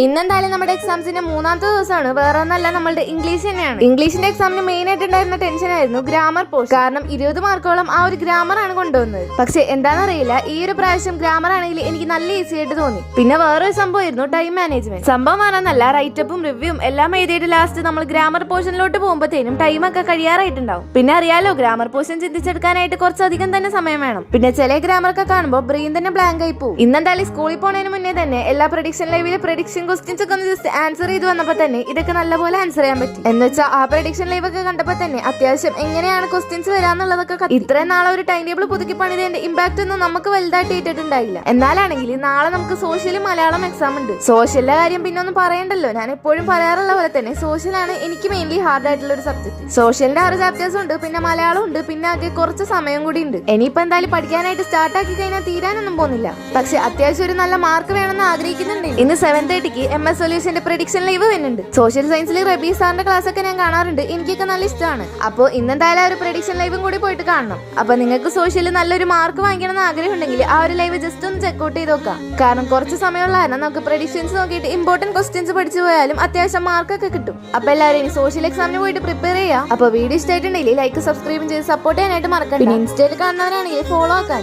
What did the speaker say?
ഇന്നെന്തായാലും നമ്മുടെ എക്സാംസിന്റെ മൂന്നാമത്തെ ദിവസമാണ്. വേറെ ഒന്നല്ല, നമ്മളുടെ ഇംഗ്ലീഷ് തന്നെയാണ്. ഇംഗ്ലീഷിന്റെ എക്സാമിന് മെയിൻ ആയിട്ട് ഉണ്ടായിരുന്ന ടെൻഷൻ ആയിരുന്നു ഗ്രാമർ പോർഷൻ. കാരണം 20 മാർക്കോളം ആ ഒരു ഗ്രാമർ ആണ് കൊണ്ടുവന്നത്. പക്ഷെ എന്താണെന്നറിയില്ല, ഈ ഒരു പ്രാവശ്യം ഗ്രാമർ ആണെങ്കിൽ എനിക്ക് നല്ല ഈസി ആയിട്ട് തോന്നി. പിന്നെ വേറൊരു സംഭവമായിരുന്നു ടൈം മാനേജ്മെന്റ്. സംഭവം ആണെന്നല്ല, റൈറ്റപ്പും റിവ്യൂവും എല്ലാം എഴുതിയിട്ട് ലാസ്റ്റ് നമ്മൾ ഗ്രാമർ പോർഷനിലോട്ട് പോകുമ്പോഴത്തേനും ടൈം ഒക്കെ കഴിയാറായിട്ടുണ്ടാവും. പിന്നെ അറിയാലോ, ഗ്രാമർ പോർഷൻ ചിന്തിച്ചെടുക്കാനായിട്ട് കുറച്ചധികം തന്നെ സമയം വേണം. പിന്നെ ചില ഗ്രാമർ ഒക്കെ കാണുമ്പോൾ ബ്രെയിൻ തന്നെ ബ്ലാങ്ക് ആയി പോകും. ഇന്നെന്തായാലും സ്കൂളിൽ പോണതിന് മുന്നേ തന്നെ എല്ലാ പ്രഡിക്ഷൻ ലൈവിലെ പ്രഡിക്ഷൻ ക്വസ്റ്റ്യൻസ് ഒക്കെ ഒന്ന് ജസ്റ്റ് ആൻസർ ചെയ്ത് വന്നപ്പോ തന്നെ ഇതൊക്കെ നല്ലപോലെ ആൻസർ ചെയ്യാൻ പറ്റും. എന്ന് വെച്ചാൽ ആ പ്രഡിക്ഷൻ ലൈവ് ഒക്കെ കണ്ടപ്പോ തന്നെ അത്യാവശ്യം എങ്ങനെയാണ് ക്വസ്റ്റ്യൻസ് വരാന്നുള്ളതൊക്കെ ഇത്രയും നാളെ ഒരു ടൈം ടേബിൾ പുതുക്കി പണിതതിന്റെ ഇമ്പാക്ട് ഒന്നും നമുക്ക് വലുതായിട്ട് ഇട്ടിട്ടുണ്ടായില്ല. എന്നാലാണെങ്കിൽ നാളെ നമുക്ക് സോഷ്യലും മലയാളം എക്സാം ഉണ്ട്. സോഷ്യലിന്റെ കാര്യം പിന്നെ ഒന്നും പറയണ്ടല്ലോ. ഞാൻ എപ്പോഴും പറയാറുള്ള പോലെ തന്നെ സോഷ്യലാണ് എനിക്ക് മെയിൻലി ഹാർഡ് ആയിട്ടുള്ള ഒരു സബ്ജക്ട്. സോഷ്യലിന്റെ 6 ചാപ്റ്റേഴ്സ് ഉണ്ട്, പിന്നെ മലയാളം ഉണ്ട്, പിന്നെ ആകെ കുറച്ച് സമയം കൂടി ഉണ്ട്. ഇനിയിപ്പോ എന്തായാലും പഠിക്കാനായിട്ട് സ്റ്റാർട്ട് ആക്കി കഴിഞ്ഞാൽ തീരാനൊന്നും പോകുന്നില്ല. പക്ഷെ അത്യാവശ്യം ഒരു നല്ല മാർക്ക് വേണമെന്ന് ആഗ്രഹിക്കുന്നുണ്ട്. ഇന്ന് 7:30 MS സൊല്യൂഷന്റെ പ്രഡിക്ഷൻ ലൈവ് വരുന്നുണ്ട്. സോഷ്യൽ സയൻസിൽ റബി സാറിന്റെ ക്ലാസ് ഒക്കെ ഞാൻ കാണാറുണ്ട്. എനിക്കൊക്കെ നല്ല ഇഷ്ടമാണ്. അപ്പോൾ ഇന്നെന്തായാലും ഒരു പ്രഡിക്ഷൻ ലൈവും കൂടി പോയിട്ട് കാണണം. അപ്പൊ നിങ്ങൾക്ക് സോഷ്യലിൽ നല്ലൊരു മാർക്ക് വാങ്ങിക്കണം എന്ന് ആഗ്രഹം ഉണ്ടെങ്കിൽ ആ ഒരു ലൈവ് ജസ്റ്റ് ഒന്ന് ചെക്കൗട്ട് ചെയ്ത് നോക്കാം. കാരണം കുറച്ച് സമയമുള്ള കാരണം നമുക്ക് പ്രഡിക്ഷൻസ് നോക്കിയിട്ട് ഇമ്പോർട്ടന്റ് ക്വസ്റ്റ്യൻസ് പഠിച്ചു പോയാലും അത്യാവശ്യം മാർക്കൊക്കെ കിട്ടും. അപ്പൊ എല്ലാവരും ഇനി സോഷ്യൽ എക്സാമിന് പോയിട്ട് പ്രിപ്പയർ ചെയ്യാം. അപ്പൊ വീഡിയോ ഇഷ്ടമായിട്ടുണ്ടെങ്കിൽ ലൈക്ക് സബ്സ്ക്രൈബും ചെയ്ത് സപ്പോർട്ട് ചെയ്യാനായിട്ട് മറക്കണ്ട. പിന്നെ ഇൻസ്റ്റയിൽ കാണുന്നവരാണെങ്കിൽ ഫോളോ ആക്കാൻ.